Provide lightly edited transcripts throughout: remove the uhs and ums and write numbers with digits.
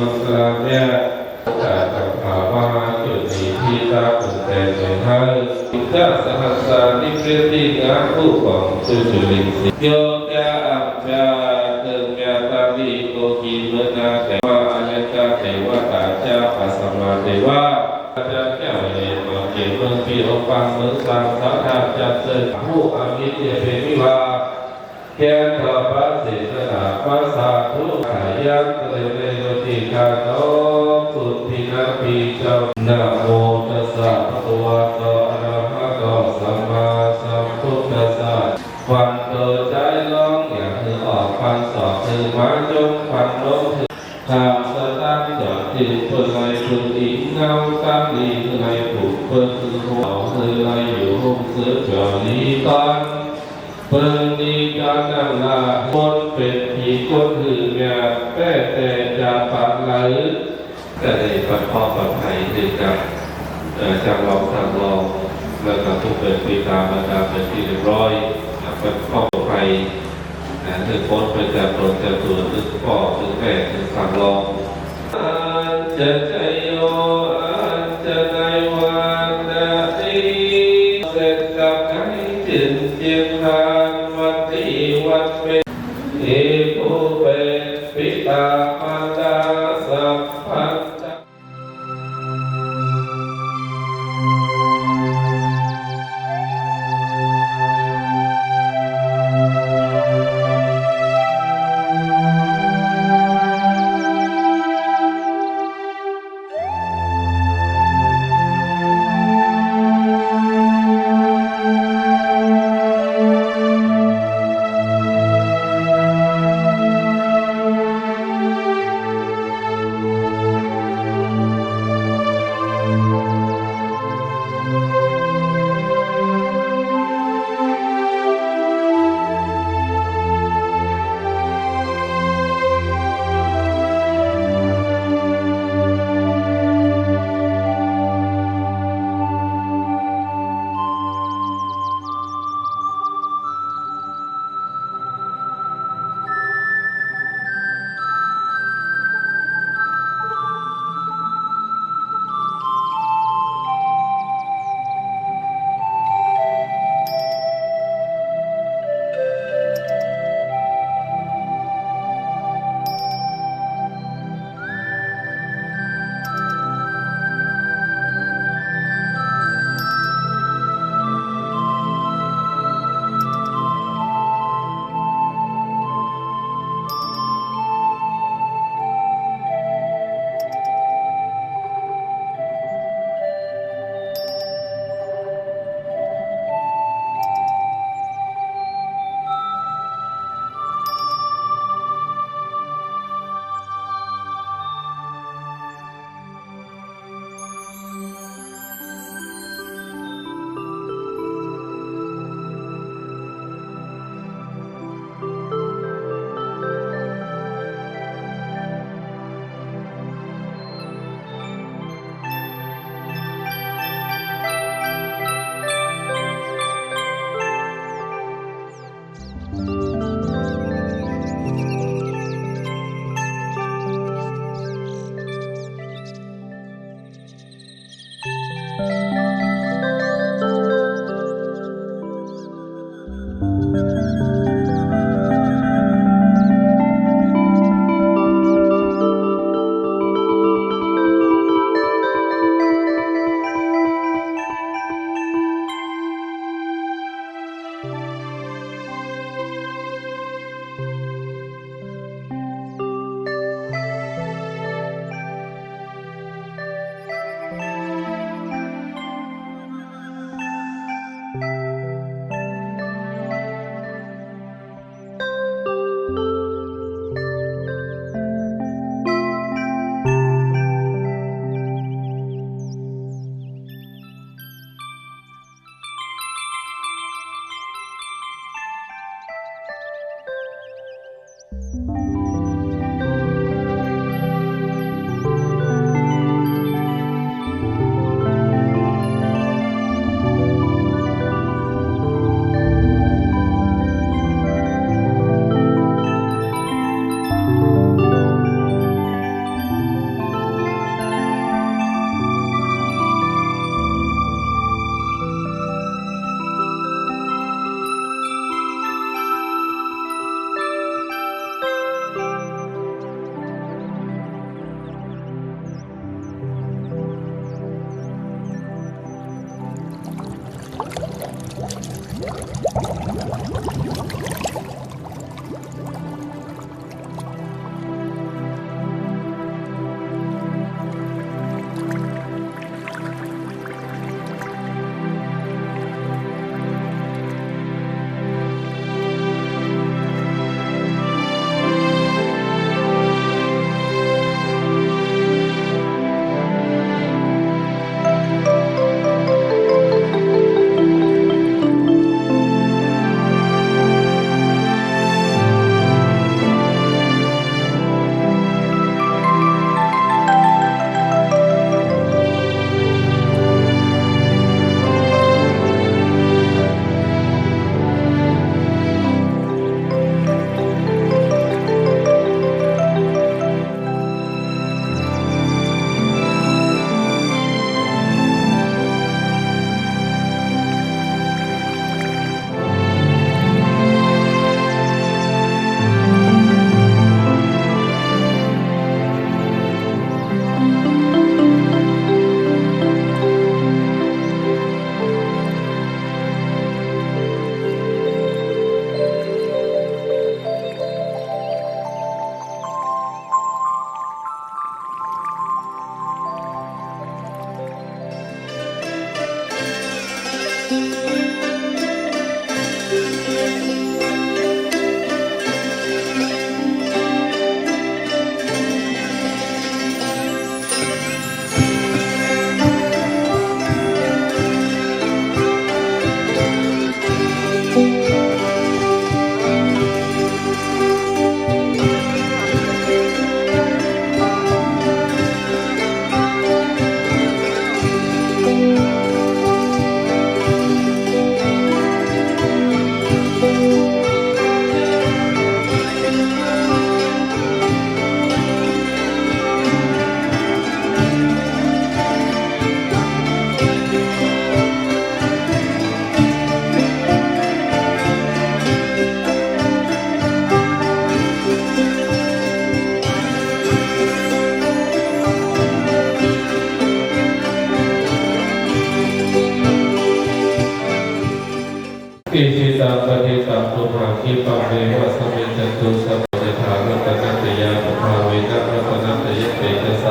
มังคลาเมียจากกับภาวะจุดนี้ที่ตาปุ่นแต่ในให้เจ้าสหัสสานิเปติงาผู้ของสุจุลินสิโยกะอัปจาเติมยาตาวิโกกิเมนาเทวะอายกะเทวตาเจ้าปัสสมาเทวะอาจารย์แก้วเองมาเกี่ยวเมืองปีองปังเมืองสังสารนาจับเสด็จผู้อามิเตเปมิวาแก่ต่อพระศิษนาพระสาธุขายันเตเลโยติกาโตปุถินาปีเจ้านะโมตัสสะภะคะวะโตอะระหะโตสัมมาสัมพุทธัสสะควันเกิดใจร้องอย่างคือออกควันสอบคือมาจงควันลงคือข้าวสตางจอดถึงเพื่อไรคุณอีกเงาตั้งดีคือไรผูกเพื่อคือหัวคือไรอยู่ห้องเสือจอนี้ตอนเปิดดีการนั่งลาบนเป็นผีก้นหือเมียแป้แต่จะปัดไหลแต่ในปัดพ่อปัดไทยถึงกับจำลองทำลองแล้วก็ทุกเปิดปีตาบรรดาเป็นที่เรียบร้อยปัดพ่อปัดไทยถึงพ้นไปจากตนจากตัวถึงพ่อถึงแม่ถึงทำลองจะใจโยจะในวันนี้เสร็จกับไก่จึงเจียงทางวันที่วันเป็นผู้เป็นปิตามารดาสัพพัญจ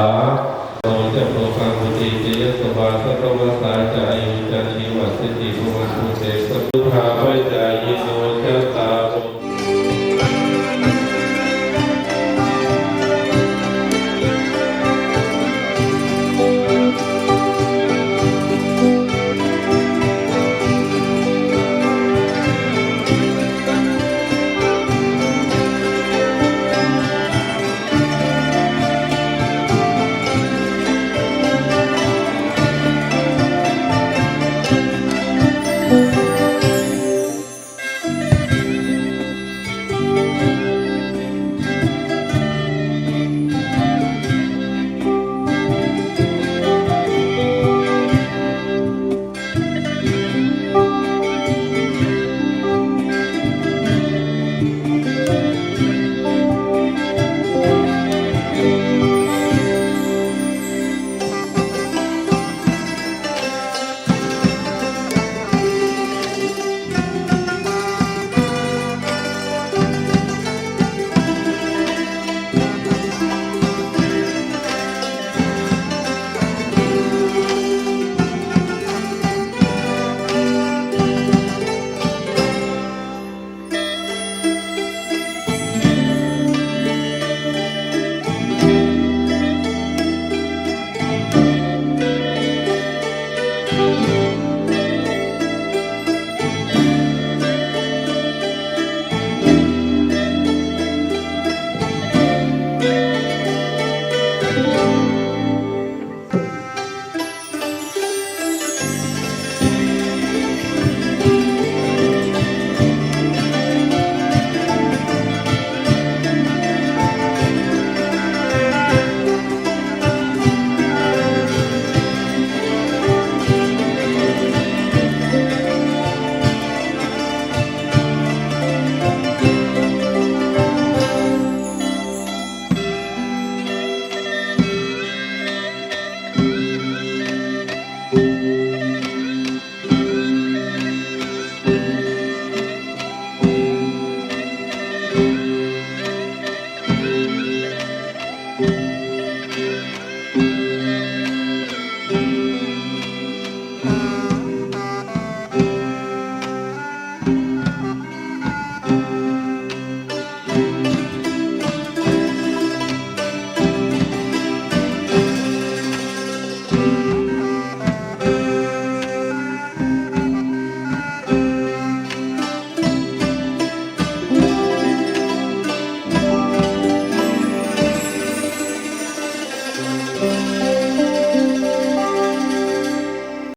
าโตจะโภคังปุติเจยสวาสตวสาจะอายุจันทิวัสสิติภวันตุเตสัพพุทธาวิจายโนจะตาโรThank you.